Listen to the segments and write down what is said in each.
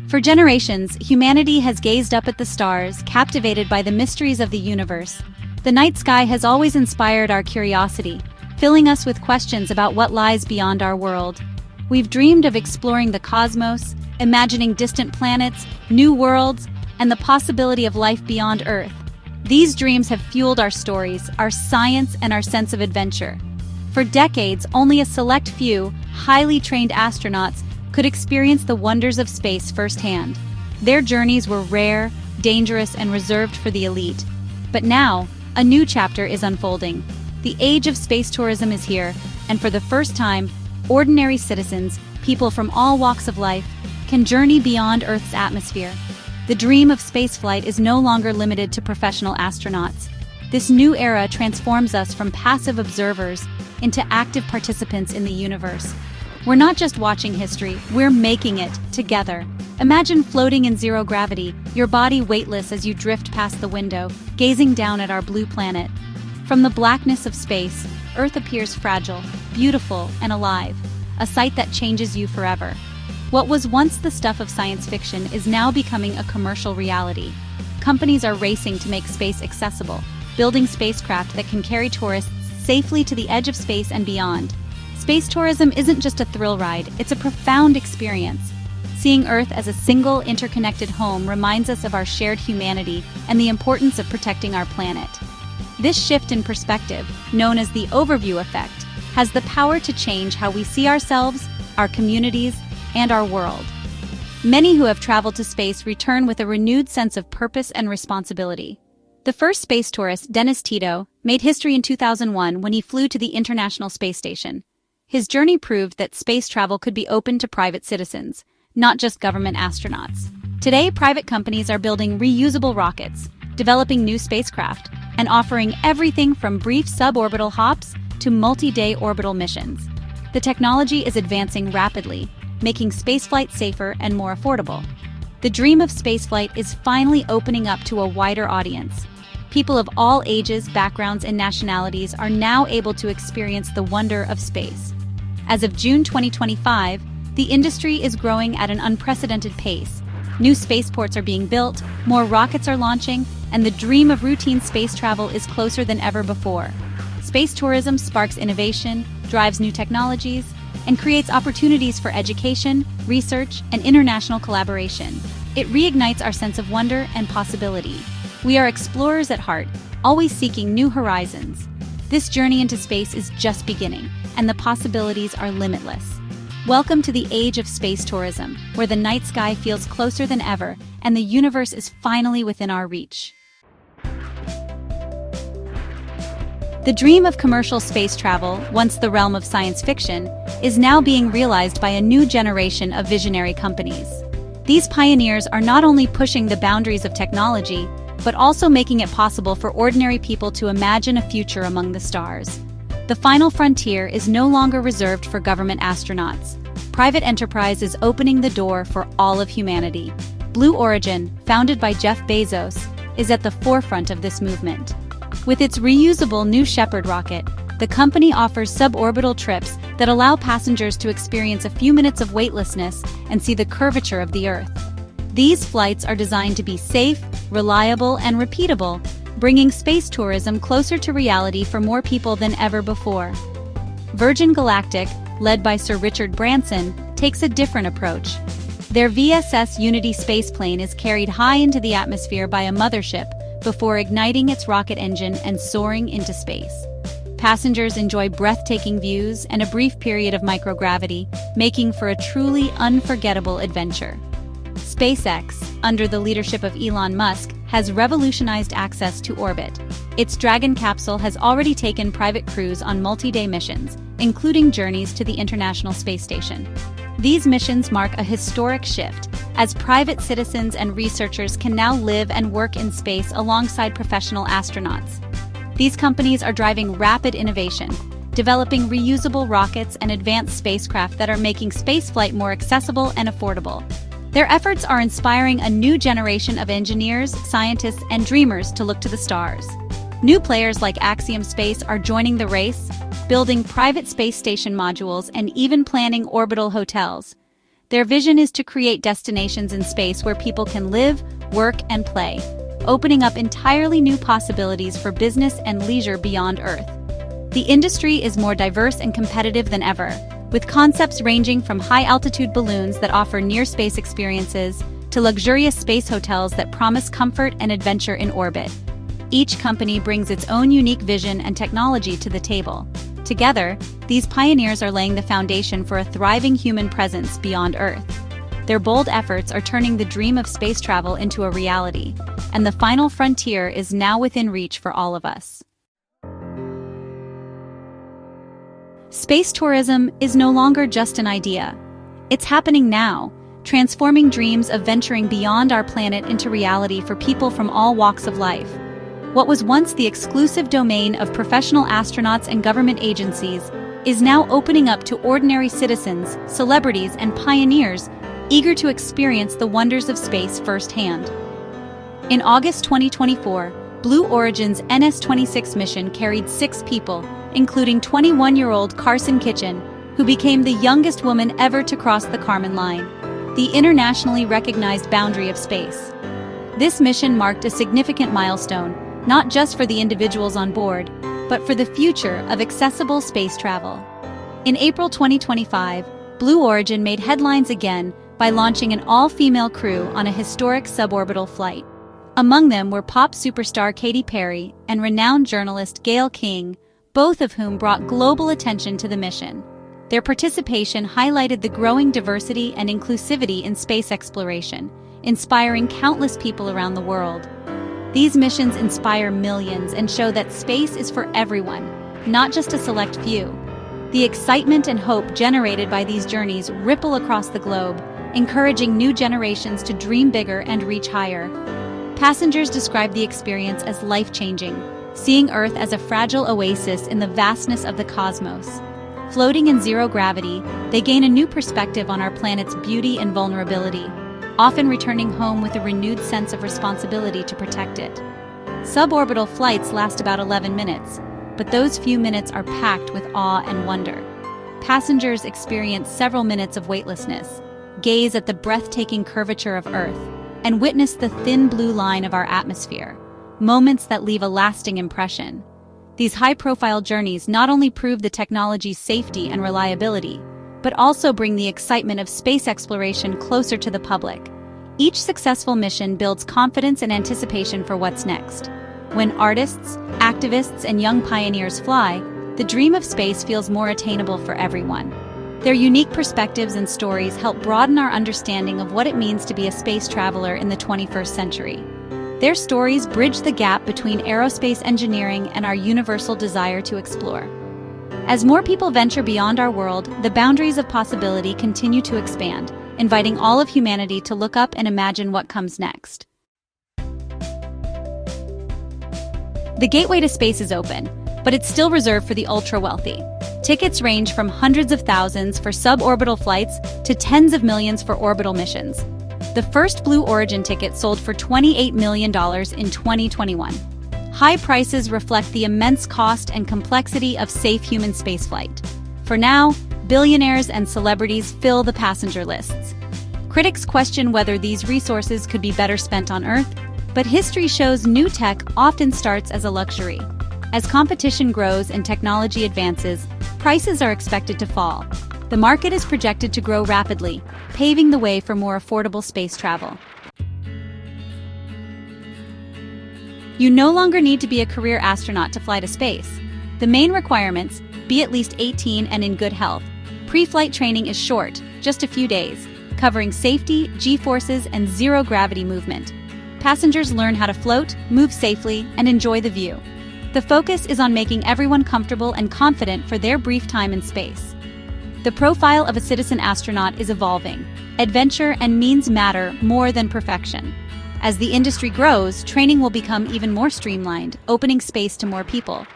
For generations, humanity has gazed up at the stars, captivated by the mysteries of the universe. The night sky has always inspired our curiosity, filling us with questions about what lies beyond our world. We've dreamed of exploring the cosmos, imagining distant planets, new worlds, and the possibility of life beyond Earth. These dreams have fueled our stories, our science, and our sense of adventure. For decades, only a select few, highly trained astronauts could experience the wonders of space firsthand. Their journeys were rare, dangerous, and reserved for the elite. But now, a new chapter is unfolding. The age of space tourism is here, and for the first time, ordinary citizens, people from all walks of life, can journey beyond Earth's atmosphere. The dream of spaceflight is no longer limited to professional astronauts. This new era transforms us from passive observers into active participants in the universe. We're not just watching history, we're making it together. Imagine floating in zero gravity, your body weightless as you drift past the window, gazing down at our blue planet. From the blackness of space, Earth appears fragile, beautiful, and alive, a sight that changes you forever. What was once the stuff of science fiction is now becoming a commercial reality. Companies are racing to make space accessible, building spacecraft that can carry tourists safely to the edge of space and beyond. Space tourism isn't just a thrill ride, it's a profound experience. Seeing Earth as a single, interconnected home reminds us of our shared humanity and the importance of protecting our planet. This shift in perspective, known as the overview effect, has the power to change how we see ourselves, our communities, and our world. Many who have traveled to space return with a renewed sense of purpose and responsibility. The first space tourist, Dennis Tito, made history in 2001 when he flew to the International Space Station. His journey proved that space travel could be open to private citizens, not just government astronauts. Today, private companies are building reusable rockets, developing new spacecraft, and offering everything from brief suborbital hops to multi-day orbital missions. The technology is advancing rapidly, making spaceflight safer and more affordable. The dream of spaceflight is finally opening up to a wider audience. People of all ages, backgrounds, and nationalities are now able to experience the wonder of space. As of June 2025, the industry is growing at an unprecedented pace. New spaceports are being built, more rockets are launching, and the dream of routine space travel is closer than ever before. Space tourism sparks innovation, drives new technologies, and creates opportunities for education, research, and international collaboration. It reignites our sense of wonder and possibility. We are explorers at heart, always seeking new horizons. This journey into space is just beginning, and the possibilities are limitless. Welcome to the age of space tourism, where the night sky feels closer than ever, and the universe is finally within our reach. The dream of commercial space travel, once the realm of science fiction, is now being realized by a new generation of visionary companies. These pioneers are not only pushing the boundaries of technology, but also making it possible for ordinary people to imagine a future among the stars. The final frontier is no longer reserved for government astronauts. Private enterprise is opening the door for all of humanity. Blue Origin, founded by Jeff Bezos, is at the forefront of this movement. With its reusable New Shepard rocket, the company offers suborbital trips that allow passengers to experience a few minutes of weightlessness and see the curvature of the Earth. These flights are designed to be safe, reliable, and repeatable, bringing space tourism closer to reality for more people than ever before. Virgin Galactic, led by Sir Richard Branson, takes a different approach. Their VSS Unity spaceplane is carried high into the atmosphere by a mothership before igniting its rocket engine and soaring into space. Passengers enjoy breathtaking views and a brief period of microgravity, making for a truly unforgettable adventure. SpaceX, under the leadership of Elon Musk, has revolutionized access to orbit. Its Dragon capsule has already taken private crews on multi-day missions, including journeys to the International Space Station. These missions mark a historic shift, as private citizens and researchers can now live and work in space alongside professional astronauts. These companies are driving rapid innovation, developing reusable rockets and advanced spacecraft that are making spaceflight more accessible and affordable. Their efforts are inspiring a new generation of engineers, scientists, and dreamers to look to the stars. New players like Axiom Space are joining the race, building private space station modules and even planning orbital hotels. Their vision is to create destinations in space where people can live, work, and play, opening up entirely new possibilities for business and leisure beyond Earth. The industry is more diverse and competitive than ever, with concepts ranging from high-altitude balloons that offer near-space experiences to luxurious space hotels that promise comfort and adventure in orbit. Each company brings its own unique vision and technology to the table. Together, these pioneers are laying the foundation for a thriving human presence beyond Earth. Their bold efforts are turning the dream of space travel into a reality, and the final frontier is now within reach for all of us. Space tourism is no longer just an idea. It's happening now, transforming dreams of venturing beyond our planet into reality for people from all walks of life. What was once the exclusive domain of professional astronauts and government agencies is now opening up to ordinary citizens, celebrities, and pioneers eager to experience the wonders of space firsthand. In August 2024, Blue Origin's NS-26 mission carried 6 people, including 21-year-old Carson Kitchen, who became the youngest woman ever to cross the Kármán line, the internationally recognized boundary of space. This mission marked a significant milestone, not just for the individuals on board, but for the future of accessible space travel. In April 2025, Blue Origin made headlines again by launching an all-female crew on a historic suborbital flight. Among them were pop superstar Katy Perry and renowned journalist Gayle King, both of whom brought global attention to the mission. Their participation highlighted the growing diversity and inclusivity in space exploration, inspiring countless people around the world. These missions inspire millions and show that space is for everyone, not just a select few. The excitement and hope generated by these journeys ripple across the globe, encouraging new generations to dream bigger and reach higher. Passengers describe the experience as life-changing, seeing Earth as a fragile oasis in the vastness of the cosmos. Floating in zero gravity, they gain a new perspective on our planet's beauty and vulnerability, often returning home with a renewed sense of responsibility to protect it. Suborbital flights last about 11 minutes, but those few minutes are packed with awe and wonder. Passengers experience several minutes of weightlessness, gaze at the breathtaking curvature of Earth, and witness the thin blue line of our atmosphere, moments that leave a lasting impression. These high-profile journeys not only prove the technology's safety and reliability, but also bring the excitement of space exploration closer to the public. Each successful mission builds confidence and anticipation for what's next. When artists, activists, and young pioneers fly, the dream of space feels more attainable for everyone. Their unique perspectives and stories help broaden our understanding of what it means to be a space traveler in the 21st century. Their stories bridge the gap between aerospace engineering and our universal desire to explore. As more people venture beyond our world, the boundaries of possibility continue to expand, inviting all of humanity to look up and imagine what comes next. The gateway to space is open, but it's still reserved for the ultra-wealthy. Tickets range from hundreds of thousands for suborbital flights to tens of millions for orbital missions. The first Blue Origin ticket sold for $28 million in 2021. High prices reflect the immense cost and complexity of safe human spaceflight. For now, billionaires and celebrities fill the passenger lists. Critics question whether these resources could be better spent on Earth, but history shows new tech often starts as a luxury. As competition grows and technology advances, prices are expected to fall. The market is projected to grow rapidly, paving the way for more affordable space travel. You no longer need to be a career astronaut to fly to space. The main requirements: be at least 18 and in good health. Pre-flight training is short, just a few days, covering safety, G-forces, and zero-gravity movement. Passengers learn how to float, move safely, and enjoy the view. The focus is on making everyone comfortable and confident for their brief time in space. The profile of a citizen astronaut is evolving. Adventure and means matter more than perfection. As the industry grows, training will become even more streamlined, opening space to more people.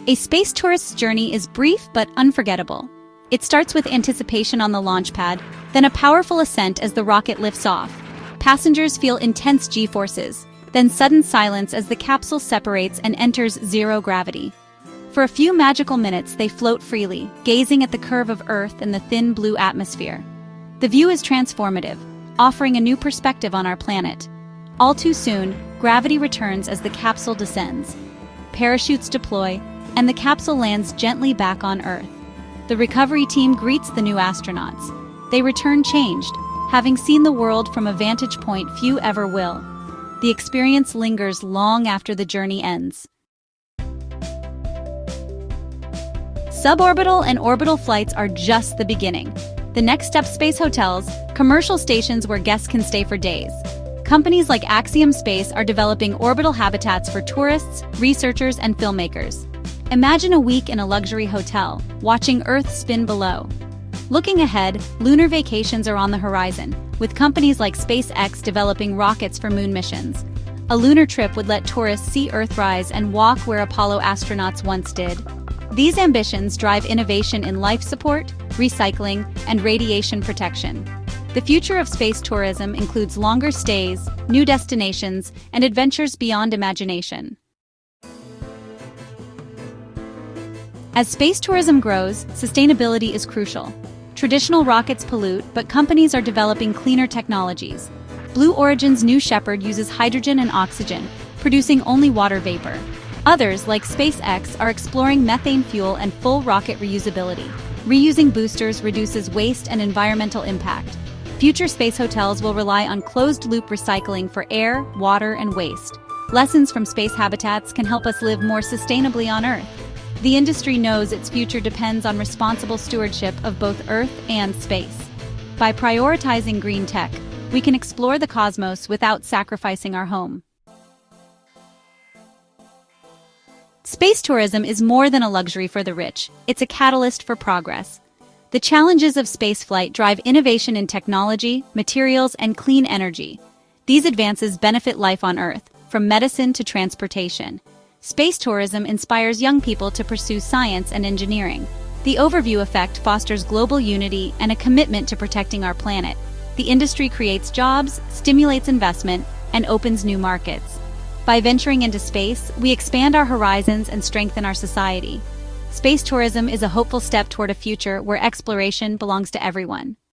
A space tourist's journey is brief but unforgettable. It starts with anticipation on the launch pad, then a powerful ascent as the rocket lifts off. Passengers feel intense G-forces, then sudden silence as the capsule separates and enters zero gravity. For a few magical minutes, they float freely, gazing at the curve of Earth and the thin blue atmosphere. The view is transformative, offering a new perspective on our planet. All too soon, gravity returns as the capsule descends. Parachutes deploy, and the capsule lands gently back on Earth. The recovery team greets the new astronauts. They return changed, having seen the world from a vantage point few ever will. The experience lingers long after the journey ends. Suborbital and orbital flights are just the beginning. The next step: space hotels, commercial stations where guests can stay for days. Companies like Axiom Space are developing orbital habitats for tourists, researchers, and filmmakers. Imagine a week in a luxury hotel, watching Earth spin below. Looking ahead, lunar vacations are on the horizon, with companies like SpaceX developing rockets for moon missions. A lunar trip would let tourists see Earthrise and walk where Apollo astronauts once did. These ambitions drive innovation in life support, recycling, and radiation protection. The future of space tourism includes longer stays, new destinations, and adventures beyond imagination. As space tourism grows, sustainability is crucial. Traditional rockets pollute, but companies are developing cleaner technologies. Blue Origin's New Shepard uses hydrogen and oxygen, producing only water vapor. Others, like SpaceX, are exploring methane fuel and full rocket reusability. Reusing boosters reduces waste and environmental impact. Future space hotels will rely on closed-loop recycling for air, water, and waste. Lessons from space habitats can help us live more sustainably on Earth. The industry knows its future depends on responsible stewardship of both Earth and space. By prioritizing green tech, we can explore the cosmos without sacrificing our home. Space tourism is more than a luxury for the rich, it's a catalyst for progress. The challenges of spaceflight drive innovation in technology, materials, and clean energy. These advances benefit life on Earth, from medicine to transportation. Space tourism inspires young people to pursue science and engineering. The overview effect fosters global unity and a commitment to protecting our planet. The industry creates jobs, stimulates investment, and opens new markets. By venturing into space, we expand our horizons and strengthen our society. Space tourism is a hopeful step toward a future where exploration belongs to everyone.